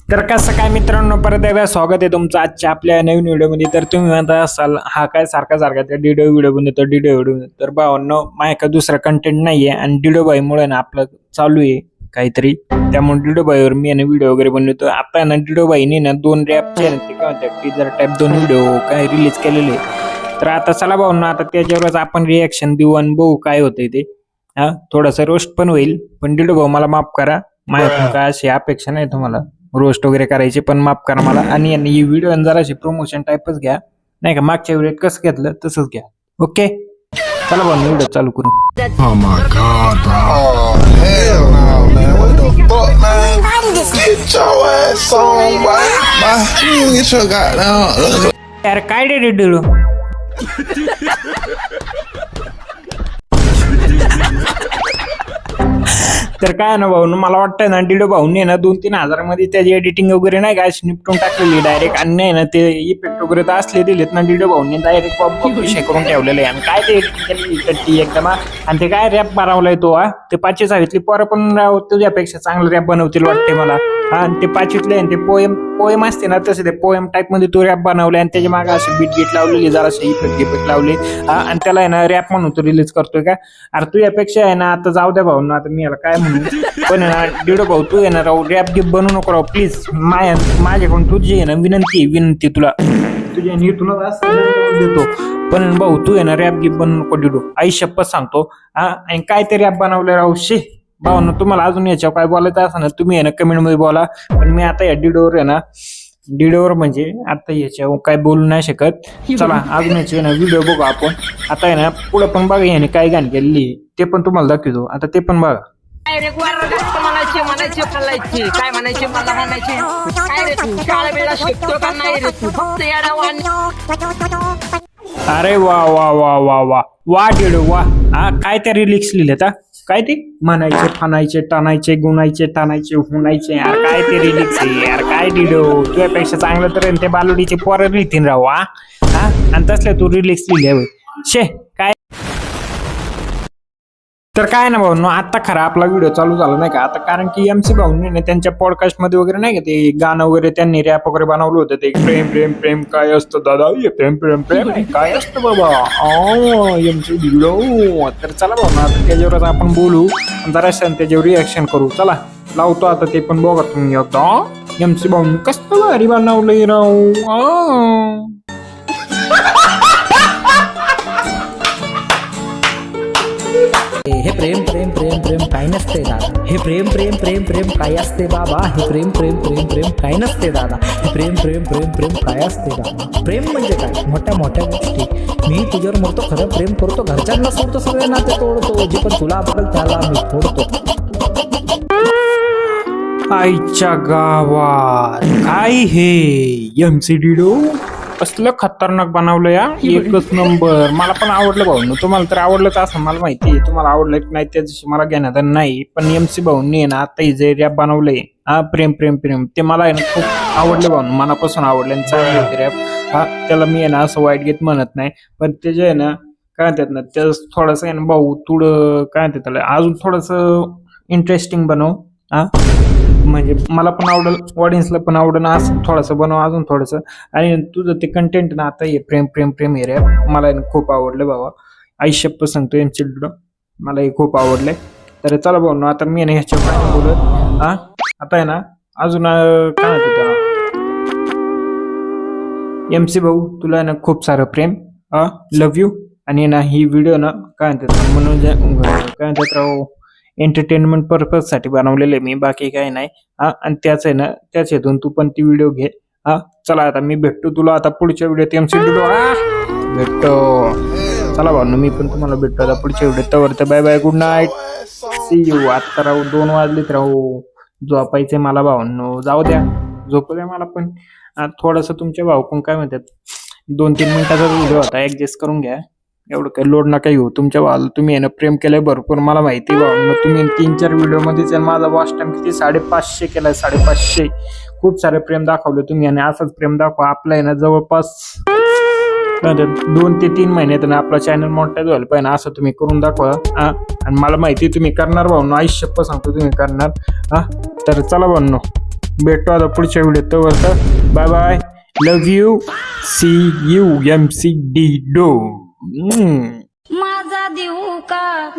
तर कसं काय मित्रांनो, परत एकदा स्वागत आहे तुमचं आजच्या आपल्या नवीन व्हिडिओमध्ये. तर तुम्ही म्हणता असाल हा काय सारखा त्या डिडो व्हिडिओ बनवतो. तर भावांनो, माझ्या दुसरा कंटेंट नाहीये आणि डिडो बाईमुळे ना आपलं चालू आहे काहीतरी, त्यामुळे डिडो बाईवर मी व्हिडिओ वगैरे बनवतो. आता ना डिडो बाईने ना 2 रॅपचे ते काय म्हणतात टीजर टाईप 2 व्हिडिओ काय रिलीज केलेले. तर आता चला भावांनो, आता त्याच्यावरच आपण रिॲक्शन देऊ आणि बघू काय होतंय ते. हा, थोडासा रोस्ट पण होईल, पण डिडो भाऊ मला माफ करा, माझ्याकडून काय अशी अपेक्षा नाही तुम्हाला रोस्ट वगैरे करायची, पण माफ करा मला. आणि ही व्हिडिओ जराशी प्रमोशन टाईपच घ्या, नाही का मागच्या व्हिडिओत कसं घेतलं तसंच घ्या. ओके, चला बघ व्हिडिओ चालू करू. Oh my god, bro. Oh, hell no, man. What the fuck, man? Get your ass on, boy. You get your goddamn. यार काय रे डिडो, तर काय ना भाऊ, मला वाटतं ना डिडो भाऊने ना 2-3 हजारामध्ये त्याची एडिटिंग वगैरे नाही काय निपटून टाकलेली डायरेक्ट. आणि नाही ना ते इफेक्ट वगैरे तर असले दिलेत ना डिडो भाऊने डायरेक्ट विषय करून ठेवलेले आहे. आणि काय ते एडिटिंग केली एकदम. आणि ते काय रॅप बनवलाय तो. ते 5वी 6वीतली पोरं पण तुझ्यापेक्षा चांगलं रॅप बनवतील वाटते मला. हा, आणि ते 5वीतले ते पोएम असते ना तसे ते पोएम टाईप मध्ये तो रॅप बनवलाय. आणि त्याच्या मागे असे बीट लावलेली, जरासे इफेक्ट लावले. आणि त्याला आहे ना रॅप म्हणून तो रिलीज करतोय का. अरे तू यापेक्षा आहे ना, आता जाऊ द्या भाऊ ना, आता मी याला काय म्हणू. पण आहे ना डिडो भाऊ, तू आहे ना राहू रॅप गिफ्ट बनवू नको राहू प्लीज. माझ्याकडून तुझी आहे ना विनंती तुला, तुझ्या नीतूनच देतो. पण भाऊ तू आहे ना रॅप गिफ्ट बनवू नको डिडो, आई शपथ सांगतो. हा, आणि काय ते रॅप बनवलं राहू शे. भाऊ तुम्हाला अजून याच्यावर काय बोलायचं असं ना तुम्ही आहे ना कमेंट मध्ये बोला. पण मी आता या डिडोवर आहे ना, डिडोवर म्हणजे आता याच्यावर काय बोलू नाही शकत. चला अजून याचे ना व्हिडिओ बघू आपण. आता आहे ना पुढे पण बघा याने काय गाणी केलेली ते पण तुम्हाला दाखवतो. आता ते पण बघा. काय म्हणायचे मला म्हणायचे काय रे तू शाळा वेळा शिकतो का नाही रे तू फक्त अरे वा वा वा वा वा वा डिडो वा. हा, काय त्या रिलिक्स लिहिलेत हा, काय ते म्हणायचे फानायचे टाणायचे गुणायचे टाणायचे हुणायचे. यार काय ते रिलिक्स आहे यार. काय डिडो, तुझ्यापेक्षा चांगलं तर ते बालुडीचे पोरं लिहितील राव. हा, आणि तसले तू रिलिक्स लिहिले शे काय. तर काय ना भाऊ, आता खरा आपला व्हिडिओ चालू झाला नाही का आता, कारण की MC भाऊंनी त्यांच्या पॉडकास्ट मध्ये वगैरे नाही का ते गाणं वगैरे त्यांनी रॅप वगैरे बनवलं होतं. ते प्रेम प्रेम प्रेम काय असतं दादा, प्रेम प्रेम प्रेम काय असतं बाबा MC व्हिडिओ. तर चला भाऊ ना, आता त्याच्यावरच आपण बोलू जरा त्याच्यावर रिॲक्शन करू. चला लावतो आता, ते पण बघा तुम्ही आता MC भाऊंनी कसं भारी बनवलंय राव. हे प्रेम प्रेम प्रेम प्रेम काय नसते दादा. हे प्रेम प्रेम प्रेम प्रेम काय असते बाबा. हे प्रेम प्रेम प्रेम प्रेम काय नसते दादा. हे प्रेम प्रेम प्रेम प्रेम काय असते दादा. प्रेम म्हणजे काय, मोठ्या मोठ्या गोष्टी. मी तुझ्यावर मरतो, खरं प्रेम करतो, घरच्यांना सोडतो, सगळे नाते तोडतो, जे पण तुला आवडेल त्याला मी फोडतो. आईच्या गावात काय हे MC डिडो कसलं खतरनाक बनवलं या, एकच नंबर. मला पण आवडलं भाऊ. तुम्हाला तर आवडलंच असं मला माहिती आहे. तुम्हाला आवडलं की नाही त्याच्याशी मला घेण्यात नाही. पण MC भाऊंनी ना आता हे जे रॅप बनवलंय हा प्रेम प्रेम प्रेम, ते मला आहे ना खूप आवडलं भाऊ, मनापासून आवडलं आणि चांगले होते रॅप. हा, त्याला मी आहे ना असं वाईट घेत म्हणत नाही. पण त्याचे आहे ना काय म्हणतात ना, त्या थोडंसं आहे ना भाऊ थोडं काय म्हणतात त्याला अजून थोडंसं इंटरेस्टिंग बनव. हा, म्हणजे मला पण आवडेल, ऑडियन्सला पण आवडेल असं थोडंसं बनव अजून थोडंसं. आणि तुझं ते कंटेंट ना आता हे प्रेम प्रेम प्रेम हे रॅप मला खूप आवडलं बाबा. आई शपथ सांगतो MC डिडो, मला हे खूप आवडलंय. तर चला भाऊ ना, आता मी ना ह्याच्या बोलत. हा, आता आहे ना अजून काय म्हणतो त्याला MC भाऊ, तुला ना खूप सारं प्रेम. Love you. आणि ना ही व्हिडिओ ना काय म्हणतात म्हणून काय म्हणतात राव, एंटरटेनमेंट पर्पज साठी बनवलेले मी, बाकी काही नाही. हा, आणि त्याच आहे ना त्याच हेतून तू पण ती व्हिडिओ घे. हा, चला आता मी भेटतो तुला आता पुढच्या व्हिडिओत MC डिडो भेटतो. चला भाऊ मी पण तुम्हाला भेटतो आता पुढच्या व्हिडिओत. तर bye bye, good night, see you. आता राहू 2 वाजलेत राहू, झोपायचे मला भावांनो. जाऊ द्या, झोपू द्या मला पण. थोडंसं तुमच्या भाऊ पण काय म्हणतात 2-3 मिनिटाचा व्हिडिओ होता, ऍडजस्ट करून घ्या. एवढं काही लोड नका घेऊ. तुमच्या भावाला तुम्ही आहे ना प्रेम केलंय भरपूर, मला माहिती भाऊ. तुम्ही 3-4 व्हिडिओ मध्येच माझा वॉच टाइम किती 550 केलाय, 550. खूप सारे प्रेम दाखवले तुम्ही आणि असंच प्रेम दाखवा. आपलं आहे ना जवळपास 2 ते 3 महिन्यात ना आपला चॅनल मोनिटाईज व्हायला पाहिजे, असं तुम्ही करून दाखवा. आणि मला माहिती तुम्ही करणार भाऊ, आयुष्यप्पा सांगतो तुम्ही करणार. तर चला भाऊ. भेटतो आता पुढच्या व्हिडिओत. तर bye bye, love you, see you, MCD डो. माझा देऊ का